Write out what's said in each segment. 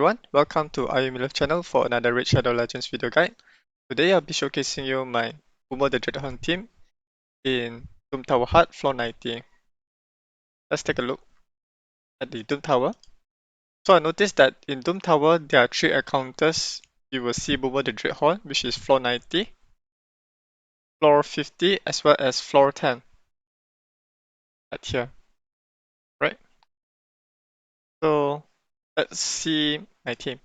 everyone, welcome to Ayumilove channel for another Raid Shadow Legends video guide. Today I'll be showcasing you my Bommal Dreadhorn team in Doom Tower Hut floor 90. Let's take a look at the Doom Tower. So I noticed that in Doom Tower there are 3 encounters. You will see Bommal Dreadhorn, which is floor 90, floor 50, as well as floor 10 at here, right? So let's see my team.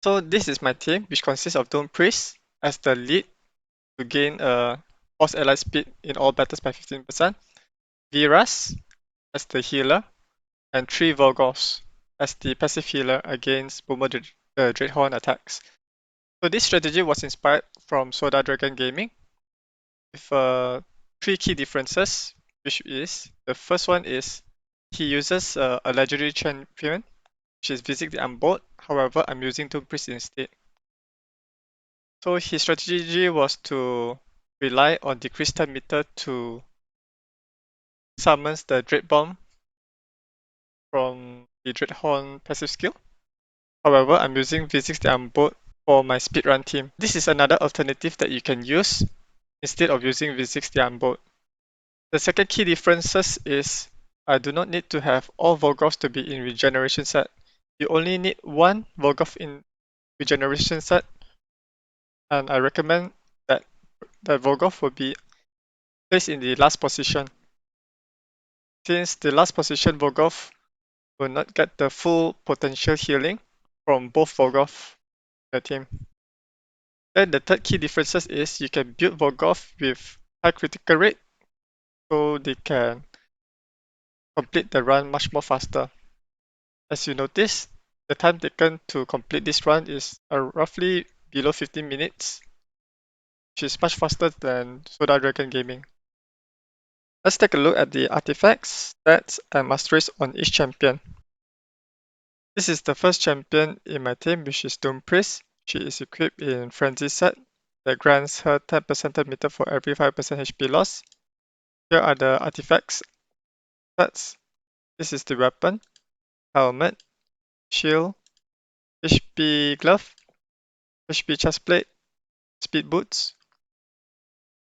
So this is my team, which consists of Doom Priest as the lead to gain a force ally speed in all battles by 15%, Beerus as the healer, and 3 Volgoths as the passive healer against Bommal Dreadhorn attacks. So this strategy was inspired from Soda Dragon Gaming with 3 key differences, which is the first one is he uses a legendary champion, which is Visit the Unbold. However, I'm using Doom Priest instead. So his strategy was to rely on decreased time meter to summons the Dread Bomb from the Dreadhorn passive skill. However, I'm using Visit the Unbold for my speedrun team. This is another alternative that you can use instead of using Visit the Unbold. The second key differences is I do not need to have all Volgoths to be in regeneration set. You only need 1 Volgoth in regeneration set, and I recommend that the Volgoth will be placed in the last position. Since the last position Volgoth will not get the full potential healing from both Volgoth in the team. Then the third key differences is you can build Volgoth with high critical rate so they can complete the run much more faster. As you notice, the time taken to complete this run is roughly below 15 minutes, which is much faster than Soda Dragon Gaming. Let's take a look at the artifacts, stats, and masteries on each champion. This is the first champion in my team, which is Doom Priest. She is equipped in Frenzy set that grants her 10% meter for every 5% HP loss. Here are the artifacts stats. This is the weapon, helmet, shield, HP glove, HP chestplate, speed boots,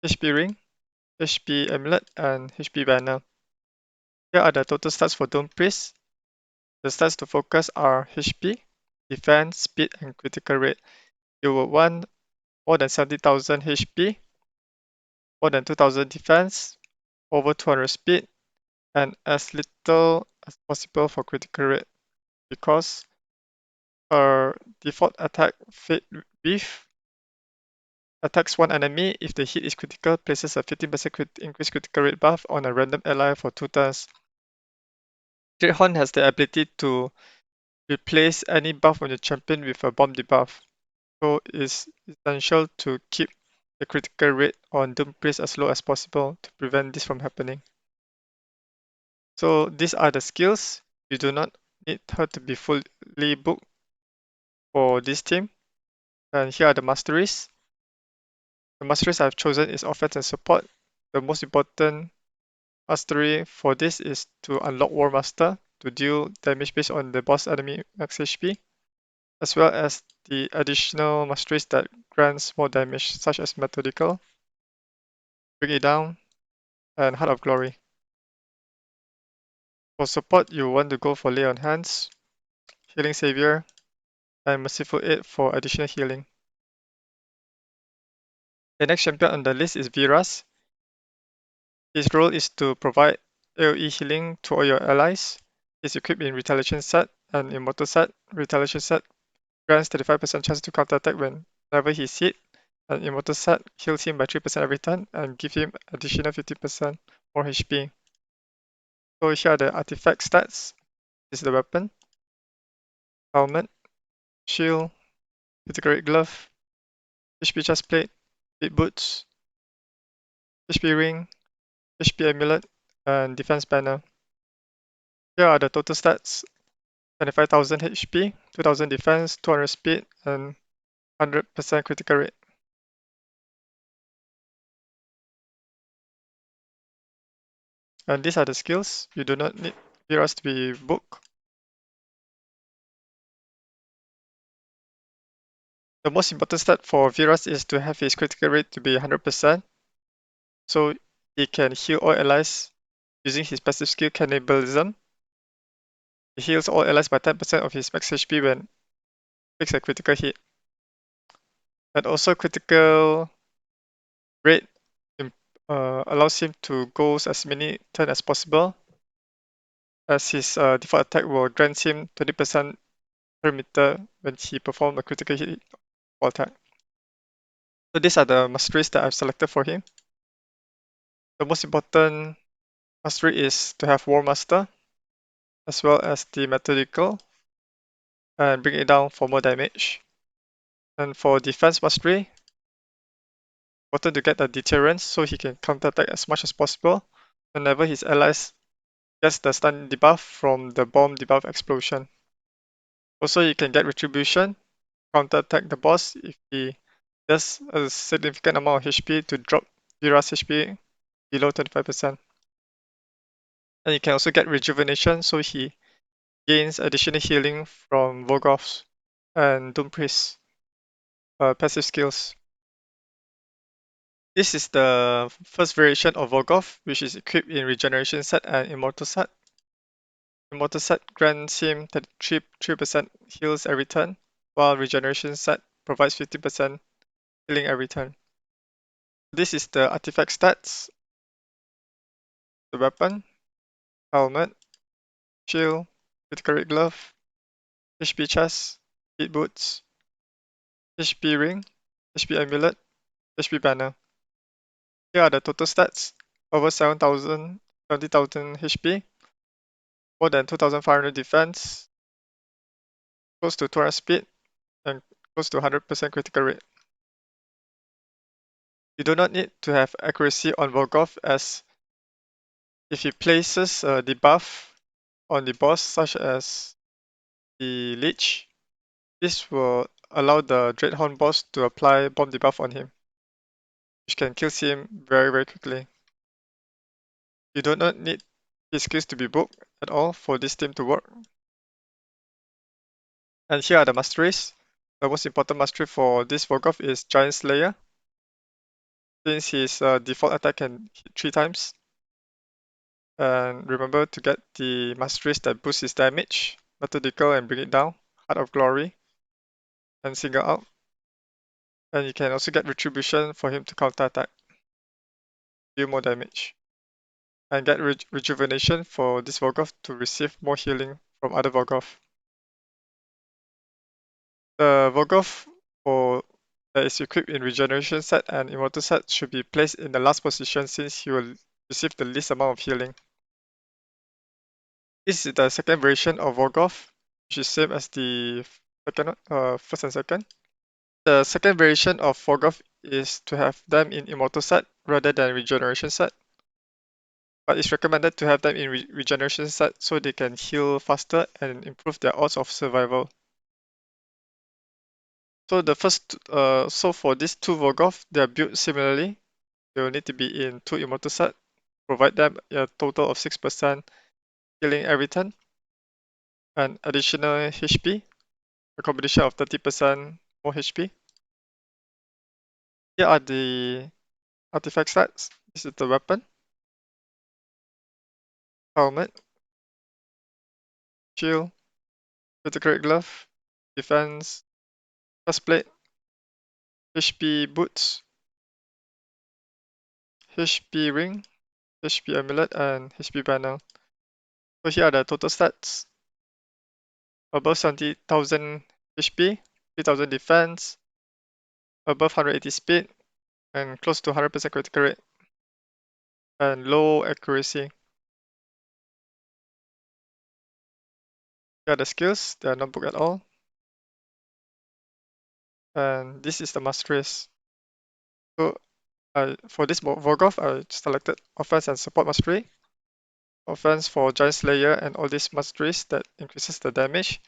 HP ring, HP amulet, and HP banner. Here are the total stats for Doom Priest. The stats to focus are HP, defense, speed, and critical rate. You will want more than 70,000 HP, more than 2000 defense, over 200 speed, and as little as possible for critical rate, because her default attack Fate Beef attacks one enemy. If the hit is critical, places a 15% increased critical rate buff on a random ally for 2 turns. Dreadhorn has the ability to replace any buff on the champion with a bomb debuff, so it's essential to keep the critical rate on Doom Priest as low as possible to prevent this from happening. So these are the skills. You do not need her to be fully booked for this team. And here are the masteries. The masteries I've chosen is offense and support. The most important mastery for this is to unlock War Master to deal damage based on the boss enemy max HP, as well as the additional masteries that grants more damage, such as Methodical, Bring It Down, and Heart of Glory. For support, you want to go for Lay on Hands, Healing Savior, and Merciful Aid for additional healing. The next champion on the list is Beerus. His role is to provide AoE healing to all your allies. He's equipped in Retaliation set and Immortal set. Retaliation set grants 35% chance to counterattack whenever he's hit, and Immortal set heals him by 3% every turn and give him additional 50% more HP. So here are the artifact stats. This is the weapon, helmet, shield, critical rate glove, HP chestplate, speed boots, HP ring, HP amulet, and defense banner. Here are the total stats: 25,000 HP, 2000 defense, 200 speed, and 100% critical rate. And these are the skills. You do not need Beerus to be booked. The most important stat for Beerus is to have his critical rate to be 100%, so he can heal all allies using his passive skill Cannibalism. He heals all allies by 10% of his max HP when takes a critical hit. And also critical rate allows him to go as many turns as possible, as his default attack will grant him 20% perimeter when he performs a critical hit or attack. So these are the masteries that I've selected for him. The most important mastery is to have War Master, as well as the Methodical, and bring it down for more damage. And for Defense Mastery, important to get a deterrence so he can counterattack as much as possible whenever his allies gets the stun debuff from the bomb debuff explosion. Also, you can get Retribution, counterattack the boss if he does a significant amount of HP to drop Beerus HP below 25%. And you can also get Rejuvenation, so he gains additional healing from Volgoths and Doom Priest passive skills. This is the first variation of Volgoth, which is equipped in Regeneration set and Immortal set. Immortal set grants him 3% heals every turn, while Regeneration set provides 50% healing every turn. This is the artifact stats: the weapon, helmet, shield, critical rate glove, HP chest, heat boots, HP ring, HP amulet, HP banner. Here are the total stats: over 7,000, 70,000 HP, more than 2,500 defense, close to 200 speed, and close to 100% critical rate. You do not need to have accuracy on Volgoth, as if he places a debuff on the boss, such as the Leech, this will allow the Dreadhorn boss to apply bomb debuff on him, which can kill him very quickly. You do not need his skills to be booked at all for this team to work. And here are the masteries. The most important mastery for this Volgoth is Giant Slayer, since his default attack can hit 3 times. And remember to get the masteries that boost his damage: Methodical and Bring It Down, Heart of Glory, and Single Out. And you can also get Retribution for him to counter attack, deal more damage. And get Rejuvenation for this Volgoth to receive more healing from other Volgoth. The Volgoth that is equipped in Regeneration set and Immortal set should be placed in the last position, since he will receive the least amount of healing. This is the second variation of Volgoth, which is same as the first and second. The second variation of Volgoth is to have them in Immortal set rather than Regeneration set, but it's recommended to have them in Regeneration set so they can heal faster and improve their odds of survival. So for these two Volgoth, they are built similarly. They will need to be in 2 Immortal set, provide them a total of 6% healing every turn, and additional HP, a combination of 30% more HP. Here are the artifact stats. This is the weapon, helmet, shield, critical rate glove, defense, breastplate, HP boots, HP ring, HP amulet, and HP banner. So here are the total stats: above 70,000 HP, 3,000 defense, above 180 speed, and close to 100% critical rate, and low accuracy. Here are the skills, they are not booked at all. And this is the masteries. So for this Volgoth, I selected offense and support mastery. Offense for Giant Slayer and all these masteries that increases the damage.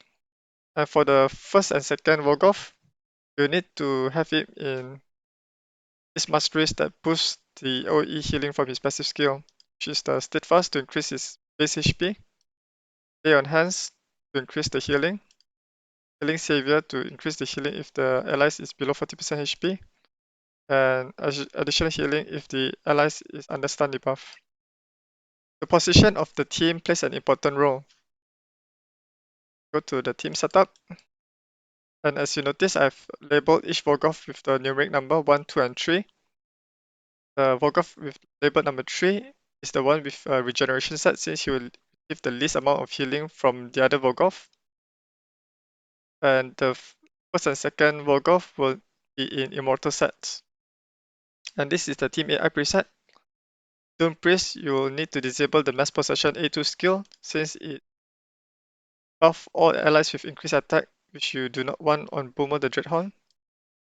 And for the first and second Volgoth, you need to have it in these masteries that boost the OE healing from his passive skill, which is the Steadfast to increase his base HP, Lay on Hands to increase the healing, Healing Savior to increase the healing if the allies is below 40% HP, and additional healing if the allies is under stun debuff. The position of the team plays an important role. Go to the team setup, and as you notice, I've labeled each Volkov with the numeric number 1, 2, and 3. The Volkov with label number 3 is the one with a regeneration set, since he will receive the least amount of healing from the other Volkov. And the first and second Volkov will be in Immortal sets. And this is the Team AI preset. Doom Priest, you will need to disable the Mass Possession A2 skill, since it buffs all allies with increased attack, which you do not want on Bommal Dreadhorn.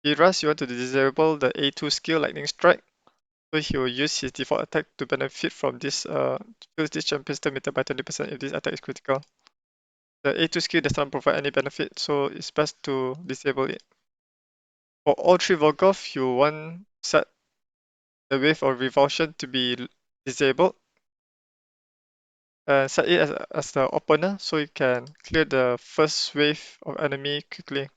Beerus, you want to disable the A2 skill Lightning Strike, so he will use his default attack to benefit from this fills this champion's turn meter by 20% if this attack is critical. The A2 skill does not provide any benefit, so it's best to disable it. For all three Volkov, you want set the wave of revulsion to be disabled, and set it as the opener so you can clear the first wave of enemy quickly.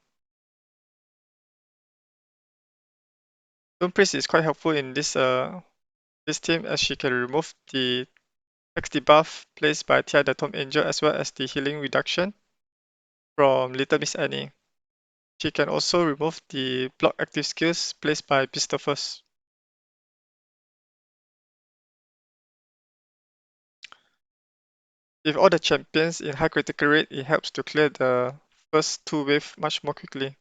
Doom Priest is quite helpful in this team, as she can remove the X debuff placed by Tia the Tomb Angel, as well as the healing reduction from Little Miss Annie. She can also remove the block active skills placed by Pistofus. With all the champions in high critical rate, it helps to clear the first two waves much more quickly.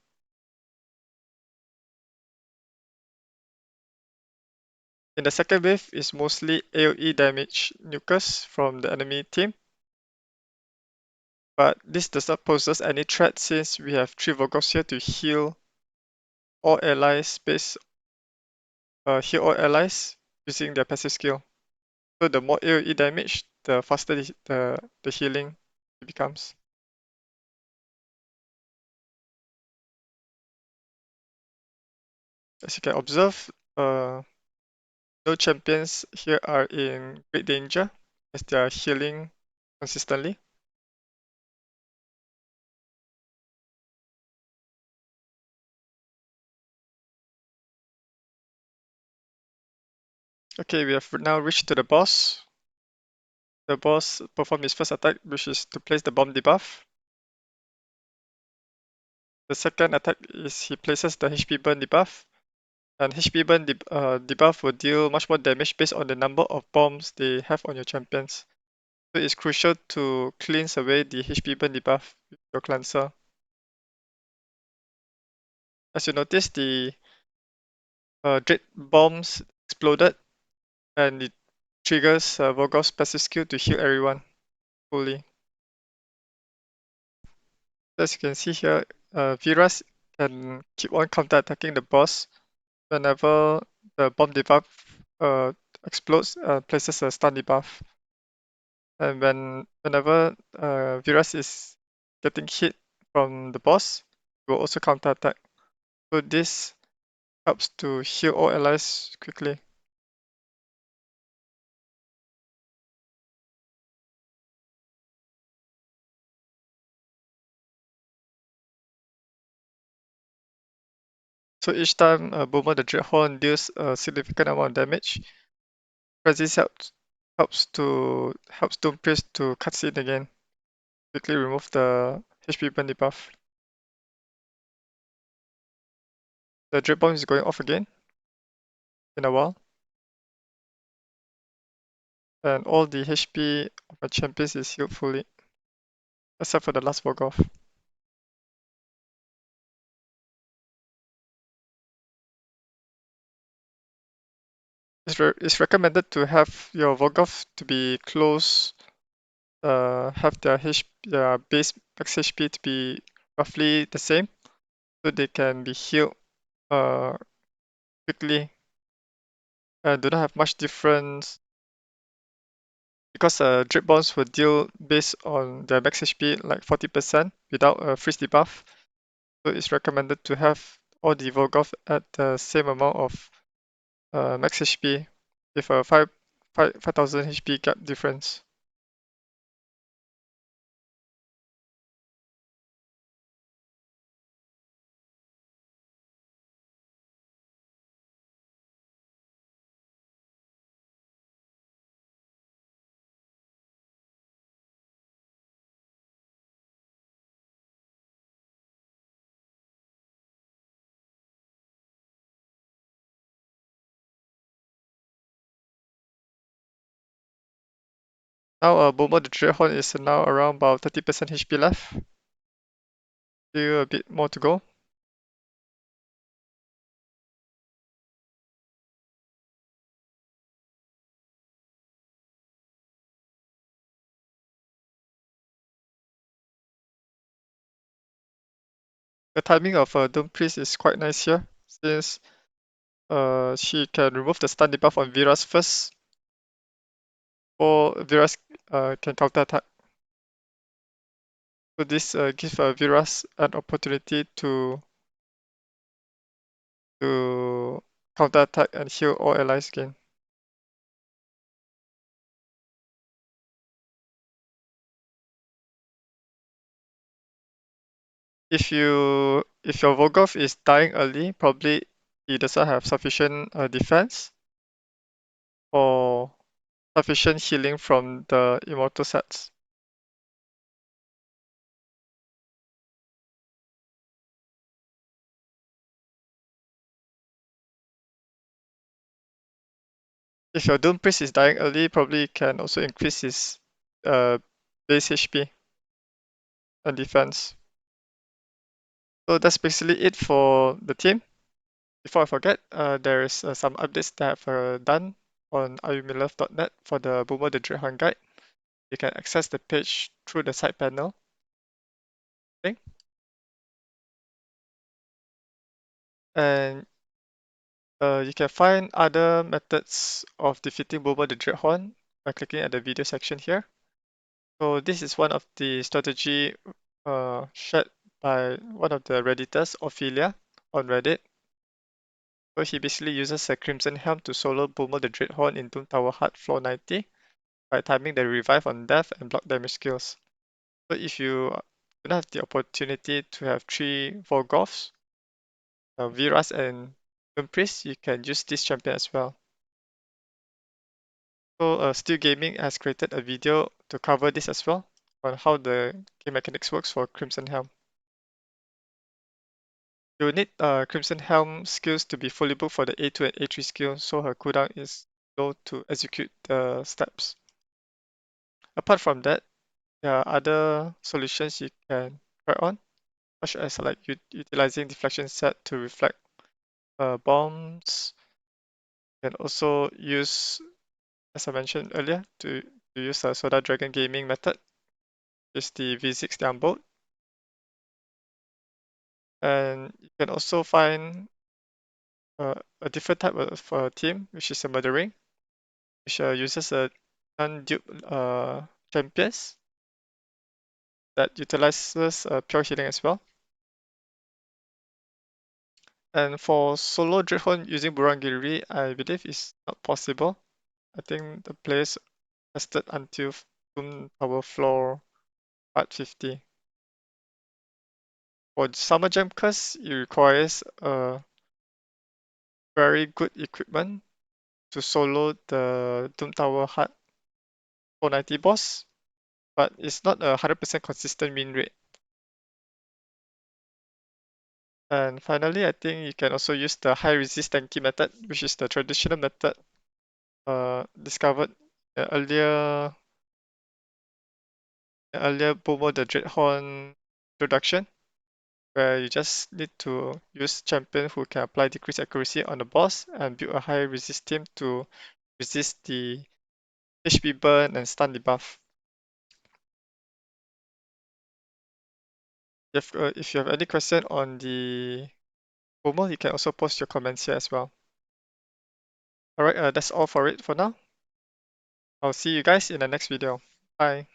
In the second wave is mostly AoE damage nukers from the enemy team, but this does not pose us any threat since we have 3 Volkovs here to heal all allies using their passive skill. So the more AoE damage, the faster the healing becomes. As you can observe, no champions here are in great danger as they are healing consistently. Okay, we have now reached to the boss. The boss performs his first attack, which is to place the bomb debuff. The second attack is he places the HP burn debuff, and HP burn debuff will deal much more damage based on the number of bombs they have on your champions. So it's crucial to cleanse away the HP burn debuff with your cleanser. As you notice, the Dread bombs exploded, and it triggers Volgov's passive skill to heal everyone fully. As you can see here, Beerus can keep on counter-attacking the boss whenever the bomb debuff explodes, places a stun debuff. And whenever Beerus is getting hit from the boss, it will also counter-attack. So this helps to heal all allies quickly. So each time Bommal the Dreadhorn deals a significant amount of damage, Presence helps Doom Priest to cutscene again. Quickly remove the HP burn debuff. The Dread Bomb is going off again in a while. And all the HP of my champions is healed fully. Except for the last Volkov. It's recommended to have your Volkov to be close, have their base max HP to be roughly the same, so they can be healed quickly. Do not have much difference because Drip Bombs will deal based on their max HP like 40% without a freeze debuff. So it's recommended to have all the Volkov at the same amount of max HP with a 5,000 HP gap difference. Now Bommal Dreadhorn is now around about 30% HP left. Still a bit more to go. The timing of Doom Priest is quite nice here, since she can remove the stun debuff on Beerus first, or Beerus can counter attack. So this gives Beerus an opportunity to counter attack and heal all allies again. If your Volkov is dying early, probably he doesn't have sufficient defense or sufficient healing from the immortal sets. If your Doom Priest is dying early, probably can also increase his uh, base HP and defense. So that's basically it for the team. Before I forget, there is some updates that I've done on Ayumilove.net for the Bommal Dreadhorn guide. You can access the page through the side panel. Okay? And you can find other methods of defeating Bommal Dreadhorn by clicking at the video section here. So this is one of the strategy shared by one of the Redditors, Ophelia, on Reddit. So he basically uses a Crimson Helm to solo Bommal Dreadhorn in Doom Tower Hard floor 90 by timing the revive on death and block damage skills. So if you do not have the opportunity to have 3 Volgoths, Viras and Doom Priest, you can use this champion as well. So Steel Gaming has created a video to cover this as well, on how the game mechanics works for Crimson Helm. You need Crimson Helm skills to be fully booked for the A2 and A3 skill, so her cooldown is low to execute the steps. Apart from that, there are other solutions you can try on, such as like utilizing deflection set to reflect bombs. You can also use, as I mentioned earlier, to use the Soda Dragon Gaming method, is the V6 down bolt. And you can also find a different type of team, which is a murdering, which uses a non-dupe champions that utilizes pure healing as well. And for solo Dreadhorn using Burangiri, I believe is not possible. I think the players tested until Doom Tower floor at 50. For Summer Jam curse, it requires very good equipment to solo the Doom Tower hard 490 boss, but it's not a 100% consistent win rate. And finally, I think you can also use the high resist tanky method, which is the traditional method discovered earlier Bommal the Dreadhorn introduction, where you just need to use champion who can apply decreased accuracy on the boss and build a high resist team to resist the HP burn and stun debuff. If you have any question on the Bommal, you can also post your comments here as well. Alright, that's all for it for now. I'll see you guys in the next video. Bye.